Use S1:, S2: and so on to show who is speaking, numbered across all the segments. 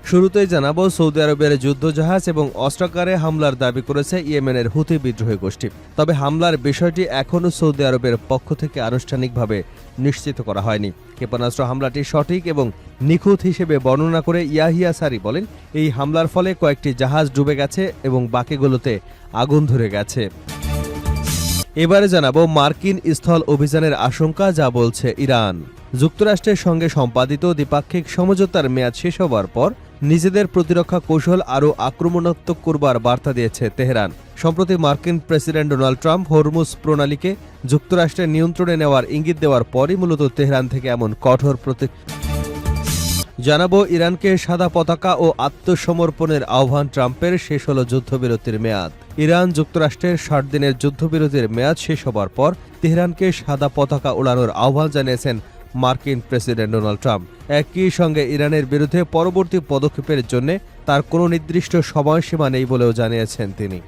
S1: শুরুতেই জানাবো, সৌদি আরবের যুদ্ধজাহাজ এবং অস্ত্রাগারে হামলার দাবি করেছে ইয়েমেনের হুথি বিদ্রোহী গোষ্ঠী। তবে হামলার বিষয়টি এখনও সৌদি আরবের পক্ষ থেকে আনুষ্ঠানিকভাবে নিশ্চিত করা হয়নি। ক্ষেপণাস্ত্র হামলাটি সঠিক এবং নিখুঁত হিসেবে বর্ণনা করে ইয়াহিয়া সারি বলেন, এই হামলার ফলে কয়েকটি জাহাজ ডুবে গেছে এবং বাকিগুলোতে আগুন ধরে গেছে। এবারে জানাবো মার্কিন স্থল অভিযানের আশঙ্কা, যা বলছে ইরান। যুক্তরাষ্ট্রের সঙ্গে সম্পাদিত দ্বিপাক্ষিক সমঝোতার মেয়াদ শেষ হবার পর নিজেদের প্রতিরক্ষা কৌশল আরও আক্রমণাত্মক করবার বার্তা দিয়েছে তেহরান। সম্প্রতি মার্কিন প্রেসিডেন্ট ডোনাল্ড ট্রাম্প হরমুজ প্রণালীকে যুক্তরাষ্ট্রের নিয়ন্ত্রণে নেওয়ার ইঙ্গিত দেওয়ার পরই মূলত তেহরান থেকে এমন কঠোর জানাবো ইরানকে সাদা পতাকা ও আত্মসমর্পণের আহ্বান ট্রাম্পের। শেষ হল যুদ্ধবিরতির মেয়াদ। ইরান যুক্তরাষ্ট্রের 60 দিনের যুদ্ধবিরতির মেয়াদ শেষ হবার পর তেহরানকে সাদা পতাকা ওড়ানোর আহ্বান জানিয়েছেন মার্কিন প্রেসিডেন্ট ডোনাল্ড ট্রাম্প। একই সঙ্গে ইরানের বিরুদ্ধে পরবর্তী পদক্ষেপের জন্য তার কোনো নির্দিষ্ট সময়সীমা নেই বলেও জানিয়েছেন তিনি।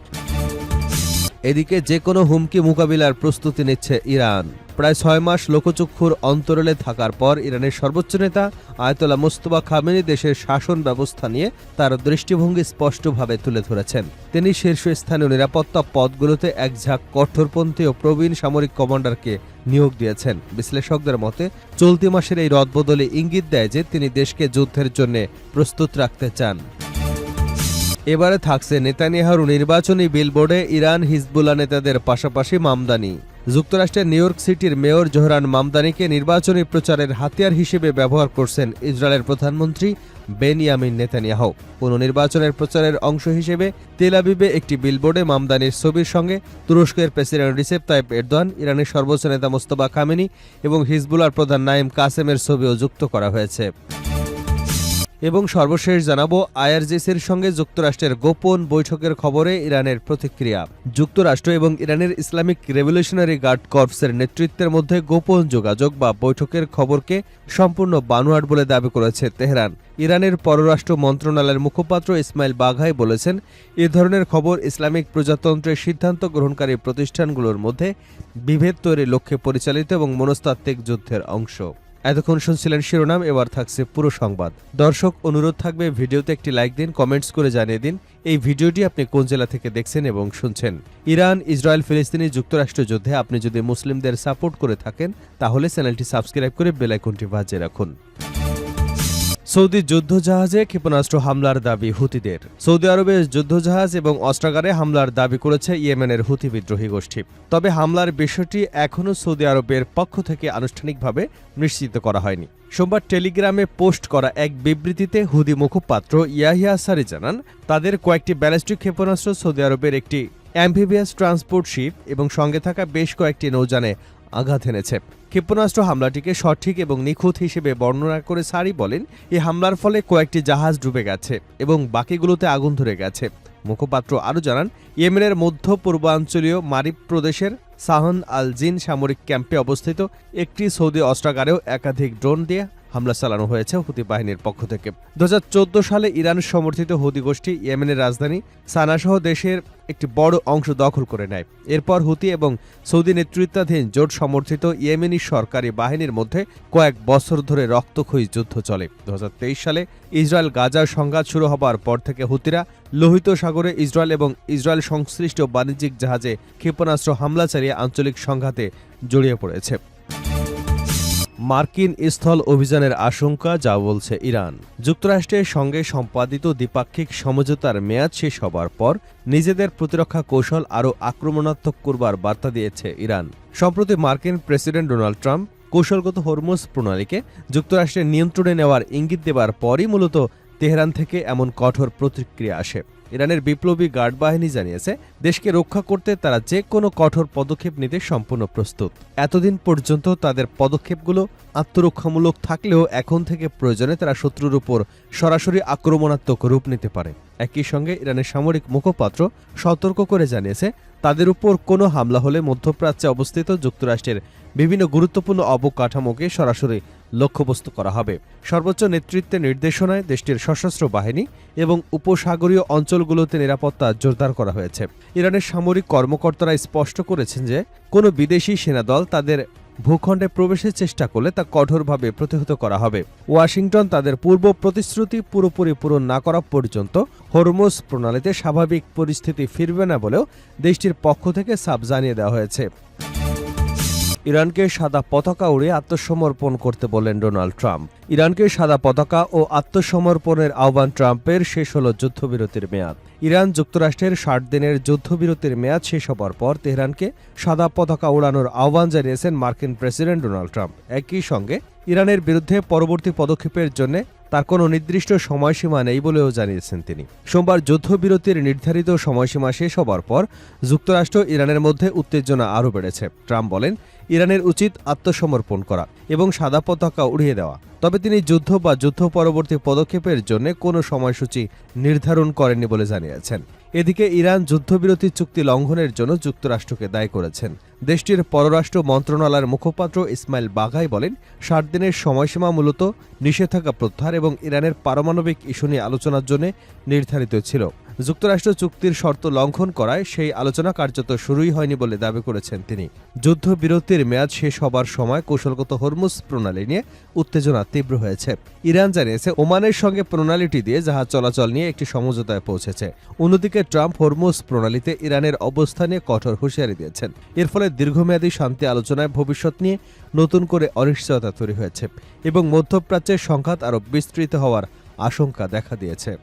S1: এদিকে যে কোনো হুমকি মোকাবিলার প্রস্তুতি নিচ্ছে ইরান। প্রায় 6 মাস লোকচক্ষুর অন্তরালে থাকার পর ইরানের সর্বোচ্চ নেতা আয়াতোল্লাহ মুস্তফা খামেনি দেশের শাসন ব্যবস্থা নিয়ে তার দৃষ্টিভঙ্গি স্পষ্টভাবে তুলে ধরেছেন। তিনি শীর্ষস্থানীয় নিরাপত্তা পদগুলোতে এক ঝাঁক কঠোরপন্থী ও প্রবীণ সামরিক কমান্ডারকে নিয়োগ দিয়েছেন। বিশ্লেষকদের মতে চলতি মাসের এই রদবদলে ইঙ্গিত দেয় যে তিনি দেশকে যুদ্ধের জন্য প্রস্তুত রাখতে চান। এবারে থাকছে নেতানিয়াহুর নির্বাচনী বিলবোর্ডে ইরান হিজবুল্লাহ নেতাদের পাশাপাশি মামদানি। যুক্তরাষ্ট্রের নিউ ইয়র্ক সিটির মেয়র জোহরান মামদানিকে নির্বাচনী প্রচারের হাতিয়ার হিসেবে ব্যবহার করছেন ইসরায়েলের প্রধানমন্ত্রী বেনিয়ামিন নেতানিয়াহু। পুনর্নির্বাচনের প্রচারের অংশ হিসেবে তেল আবিবে একটি বিলবোর্ডে মামদানির ছবির সঙ্গে তুরস্কের প্রেসিডেন্ট রিসেপ তাইপ এরদোয়ান, ইরানের সর্বোচ্চ নেতা মোস্তফা খামেনি এবং হিজবুল্লাহর প্রধান নাঈম কাসেমের ছবিও যুক্ত করা হয়েছে। এবং সর্বশেষ জানাবো আইআরজিসির সঙ্গে যুক্তরাষ্ট্রের গোপন বৈঠকের খবরে ইরানের প্রতিক্রিয়া। যুক্তরাষ্ট্র এবং ইরানের ইসলামিক রেভলিউশনারি গার্ড কর্পসের নেতৃত্বের মধ্যে গোপন যোগাযোগ বা বৈঠকের খবরকে সম্পূর্ণ বানোয়াট বলে দাবি করেছে তেহরান। ইরানের পররাষ্ট্র মন্ত্রণালয়ের মুখপাত্র ইসমাইল বাঘাই বলেছেন, এ ধরনের খবর ইসলামিক প্রজাতন্ত্রের সিদ্ধান্ত গ্রহণকারী প্রতিষ্ঠানগুলোর মধ্যে বিভেদ তৈরির লক্ষ্যে পরিচালিত এবং মনস্তাত্ত্বিক যুদ্ধের অংশ। এতক্ষণ শুনছিলেন শিরোনাম, এবার থাকছে পুরো সংবাদ। দর্শক, অনুরোধ থাকবে ভিডিওতে একটি লাইক দিন, কমেন্টস করে জানিয়ে দিন এই ভিডিওটি আপনি কোন জেলা থেকে দেখছেন এবং শুনছেন। ইরান ইসরায়েল ফিলিস্তিনি যুক্তরাষ্ট্র যুদ্ধে আপনি যদি মুসলিমদের সাপোর্ট করে থাকেন তাহলে চ্যানেলটি সাবস্ক্রাইব করে বেল আইকনটি বাজিয়ে রাখুন। সৌদি যুদ্ধজাহাজে ক্ষেপণাস্ত্র হামলার দাবি হুতিদের। সৌদি আরবের যুদ্ধজাহাজ এবং অস্ত্রাগারে হামলার দাবি করেছে ইয়েমেনের হুতি বিদ্রোহী গোষ্ঠী। তবে হামলার বিষয়টি এখনও সৌদি আরবের পক্ষ থেকে আনুষ্ঠানিকভাবে নিশ্চিত করা হয়নি। সোমবার টেলিগ্রামে পোস্ট করা এক বিবৃতিতে হুদি মুখপাত্র ইয়াহিয়া সারি জানান, তাদের কয়েকটি ব্যালিস্টিক ক্ষেপণাস্ত্র সৌদি আরবের একটি অ্যাম্ফিবিয়াস ট্রান্সপোর্ট শিপ এবং সঙ্গে থাকা বেশ কয়েকটি নৌযানে আঘাত এনেছে। ক্ষেপণাস্ত্র হামলাটিকে সঠিক এবং নিখুঁত হিসেবে বর্ণনা করে সারি বলেন, এই হামলার ফলে কয়েকটি জাহাজ ডুবে গেছে এবং বাকিগুলোতে আগুন ধরে গেছে। মুখপাত্র আরও জানান, ইয়েমেনের মধ্য পূর্বাঞ্চলীয় মারিব প্রদেশের সাহন আল জিন সামরিক ক্যাম্পে অবস্থিত একটি সৌদি অস্ত্রাগারেও একাধিক ড্রোন দিয়ে হামলা চালানো হয়েছে হুতি বাহিনীর পক্ষ থেকে। 2014 সালে ইরান সমর্থিত হুতি গোষ্ঠী ইয়েমেনের রাজধানী সানাসহ দেশের একটি বড় অংশ দখল করে নেয়। এরপর হুতি এবং সৌদি নেতৃত্বাধীন জোট সমর্থিত ইয়েমেনি সরকারি বাহিনীর মধ্যে কয়েক বছর ধরে রক্তক্ষয়ী যুদ্ধ চলে। 2023 সালে ইসরায়েল গাজার সংঘাত শুরু হবার পর থেকে হুতিরা লোহিত সাগরে ইসরায়েল এবং ইসরায়েল সংশ্লিষ্ট বাণিজ্যিক জাহাজে ক্ষেপণাস্ত্র হামলা চালিয়ে আঞ্চলিক সংঘাতে জড়িয়ে পড়েছে। মার্কিন স্থল অভিযানের আশঙ্কা, যা বলছে ইরান। যুক্তরাষ্ট্রের সঙ্গে সম্পাদিত দ্বিপাক্ষিক সমঝোতার মেয়াদ শেষ হবার পর নিজেদের প্রতিরক্ষা কৌশল আরও আক্রমণাত্মক করবার বার্তা দিয়েছে ইরান। সম্প্রতি মার্কিন প্রেসিডেন্ট ডোনাল্ড ট্রাম্প কৌশলগত হরমুজ প্রণালীকে যুক্তরাষ্ট্রের নিয়ন্ত্রণে নেওয়ার ইঙ্গিত দেবার পরই মূলত তেহরান থেকে এমন কঠোর প্রতিক্রিয়া আসে। ইরানের বিপ্লবী গার্ড বাহিনী জানিয়েছে, দেশকে রক্ষা করতে তারা যে কোনো কঠোর পদক্ষেপ নিতে সম্পূর্ণ প্রস্তুত। এতদিন পর্যন্ত তাদের পদক্ষেপগুলো আত্মরক্ষামূলক থাকলেও এখন থেকে প্রয়োজনে তারা শত্রুর উপর সরাসরি আক্রমণাত্মক রূপ নিতে পারে। একই সঙ্গে ইরানের সামরিক মুখপাত্র সতর্ক করে জানিয়েছে, তাদের উপর কোনো হামলা হলে মধ্যপ্রাচ্যে অবস্থিত যুক্তরাষ্ট্রের বিভিন্ন গুরুত্বপূর্ণ অবকাঠামোকে সরাসরি লক্ষ্যবস্তু করা হবে। সর্বোচ্চ নেতৃত্বের নির্দেশনায় দেশটির সশস্ত্র বাহিনী এবং উপসাগরীয় অঞ্চলগুলোতে নিরাপত্তা জোরদার করা হয়েছে। ইরানের সামরিক কর্মকর্তারা স্পষ্ট করেছেন যে কোনো বিদেশি সেনাদল তাদের ভূখণ্ডে প্রবেশের চেষ্টা করলে তা কঠোরভাবে প্রতিহত করা হবে। ওয়াশিংটন তাদের পূর্ব প্রতিশ্রুতি পুরোপুরি পূরণ না করা পর্যন্ত হরমুজ প্রণালীতে স্বাভাবিক পরিস্থিতি ফিরবে না বলেও দেশটির পক্ষ থেকে সাফ জানিয়ে দেওয়া হয়েছে। ইরানকে সাদা পতাকা উড়িয়ে আত্মসমর্পণ করতে বললেন ডোনাল্ড ট্রাম্প। ইরানকে সাদা পতাকা ও আত্মসমর্পণের আহ্বান ট্রাম্পের। শেষ হল যুদ্ধবিরতির মেয়াদ। ইরান যুক্তরাষ্ট্রের ৬০ দিনের যুদ্ধবিরতির মেয়াদ শেষ হবার পর তেহরানকে সাদা পতাকা উড়ানোর আহ্বান জানিয়েছেন মার্কিন প্রেসিডেন্ট ডোনাল্ড ট্রাম্প। একই সঙ্গে ইরানের বিরুদ্ধে পরবর্তী পদক্ষেপের জন্য তার কোনো নির্দিষ্ট সময়সীমা নেই বলেও জানিয়েছেন তিনি। সোমবার যুদ্ধবিরতির নির্ধারিত সময়সীমা শেষ হবার পর যুক্তরাষ্ট্র ইরানের মধ্যে উত্তেজনা আরও বেড়েছে। ট্রাম্প বলেন, ইরানের উচিত আত্মসমর্পণ করা এবং সাদা পতাকা উড়িয়ে দেওয়া। তবে তিনি যুদ্ধ বা যুদ্ধ পরবর্তী পদক্ষেপের জন্য কোনো সময়সূচি নির্ধারণ করেননি বলে জানিয়েছেন। এদিকে ইরান যুদ্ধবিরতি চুক্তি লঙ্ঘনের জন্য যুক্তরাষ্ট্রকে দায়ী করেছেন। দেশটির পররাষ্ট্র মন্ত্রণালয়ের মুখপাত্র ইসমাইল বাঘাই বলেন, ৬০ দিনের সময়সীমা মূলত নিষেধাজ্ঞা প্রত্যাহার এবং ইরানের পারমাণবিক ইস্যু নিয়ে আলোচনার জন্য নির্ধারিত ছিল। যুক্তরাষ্ট্র চুক্তির শর্ত লঙ্ঘন করায় সেই আলোচনা কার্যত শুরুই হয়নি বলে দাবি করেছেন তিনি। যুদ্ধবিরতির মেয়াদ শেষ হবার সময় কৌশলগত হরমুজ প্রণালী নিয়ে উত্তেজনা তীব্র হয়েছে। ইরান জানিয়েছে, ওমানের সঙ্গে প্রণালীটি দিয়ে জাহাজ চলাচল নিয়ে একটি সমঝোতায় পৌঁছেছে। অন্যদিকে ট্রাম্প হরমুজ প্রণালীতে ইরানের অবস্থান নিয়ে কঠোর হুঁশিয়ারি দিয়েছেন। এর ফলে দীর্ঘমেয়াদী শান্তি আলোচনায় ভবিষ্যৎ নিয়ে নতুন করে অনিশ্চয়তা তৈরি হয়েছে এবং মধ্যপ্রাচ্যের সংঘাত আরও বিস্তৃত হওয়ার আশঙ্কা দেখা দিয়েছে।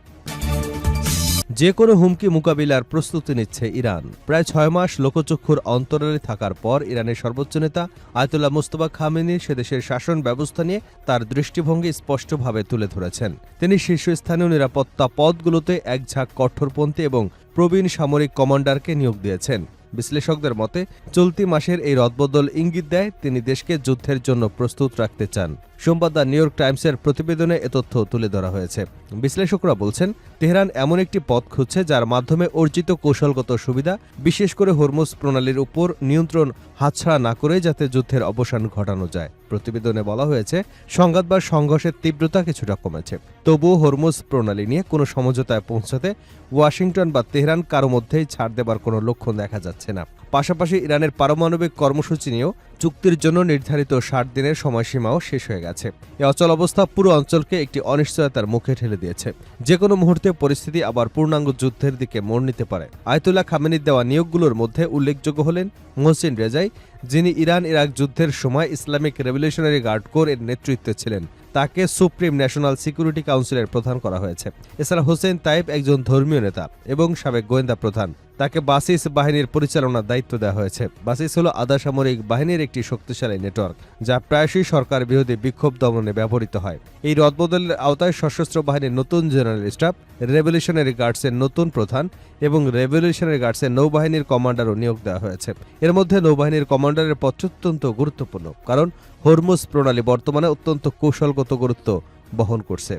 S1: যে কোনো হুমকি মোকাবিলার প্রস্তুতি নিচ্ছে ইরান। প্রায় ৬ মাস লোকচক্ষুর অন্তরালে থাকার পর ইরানের সর্বোচ্চ নেতা আয়াতুল্লাহ মুস্তফা খামেনি সেদেশের শাসন ব্যবস্থা নিয়ে তার দৃষ্টিভঙ্গি স্পষ্টভাবে তুলে ধরেছেন। তিনি শীর্ষস্থানীয় নিরাপত্তা পদগুলোতে এক ঝাঁক কঠোরপন্থী এবং প্রবীণ সামরিক কমান্ডারকে নিয়োগ দিয়েছেন। বিশ্লেষকদের মতে চলতি মাসের এই রদবদল ইঙ্গিত দেয় তিনি দেশকে যুদ্ধের জন্য প্রস্তুত রাখতে চান। সোমবার দ্য নিউ ইয়র্ক টাইমসের প্রতিবেদনে এ তথ্য তুলে ধরা হয়েছে। বিশ্লেষকরা বলছেন, তেহরান এমন একটি পথ খুঁজছে যার মাধ্যমে অর্জিত কৌশলগত সুবিধা, বিশেষ করে হরমুজ প্রণালীর উপর নিয়ন্ত্রণ হাতছাড়া না করে যাতে যুদ্ধের অবসান ঘটানো যায়। প্রতিবেদনে বলা হয়েছে, সংঘাত বা সংঘর্ষের তীব্রতা কিছুটা কমেছে, তবুও হরমুজ প্রণালী নিয়ে কোনো সমঝোতায় পৌঁছাতে ওয়াশিংটন বা তেহরান কারো মধ্যেই ছাড় দেবার কোনো লক্ষণ দেখা যাচ্ছে না। পাশাপাশি ইরানের পারমাণবিক কর্মসূচি নিয়েও চুক্তির জন্য নির্ধারিত ৬০ দিনের সময়সীমাও শেষ হয়ে গেছে। এই অচল অবস্থা পুরো অঞ্চলকে একটি অনিশ্চয়তার মুখে ঠেলে দিয়েছে। যে কোনো মুহূর্তে পরিস্থিতি আবার পূর্ণাঙ্গ যুদ্ধের দিকে মোড় নিতে পারে। আয়াতুল্লাহ খামেনির দেওয়া নিয়োগগুলোর মধ্যে উল্লেখযোগ্য হলেন মোহসিন রেজাই, যিনি ইরান ইরাক যুদ্ধের সময় ইসলামিক রেভলিউশনারি গার্ড কোর এর নেতৃত্বে ছিলেন। তাকে সুপ্রিম ন্যাশনাল সিকিউরিটি কাউন্সিলের প্রধান করা হয়েছে। এছাড়া হোসেন তাইব একজন ধর্মীয় নেতা এবং সাবেক গোয়েন্দা প্রধান। তাকে বাসিস বাহিনীর পরিচালনার দায়িত্ব দেওয়া হয়েছে। বাসিস হল আধা সামরিক বাহিনীর একটি শক্তিশালী নেটওয়ার্ক, যা প্রায়শই সরকার বিরোধী বিক্ষোভ দমনে ব্যবহৃত হয়। এই রদবদলের আওতায় সশস্ত্র বাহিনীর নতুন জেনারেল স্টাফ, রেভলিউশনারি গার্ডসের নতুন প্রধান এবং রেভলিউশনারি গার্ডসের নৌবাহিনীর কমান্ডারও নিয়োগ দেওয়া হয়েছে। এর মধ্যে নৌবাহিনীর কমান্ডারের পদটি অত্যন্ত গুরুত্বপূর্ণ, কারণ হরমুজ প্রণালী বর্তমানে অত্যন্ত কৌশলগত গুরুত্ব বহন করছে।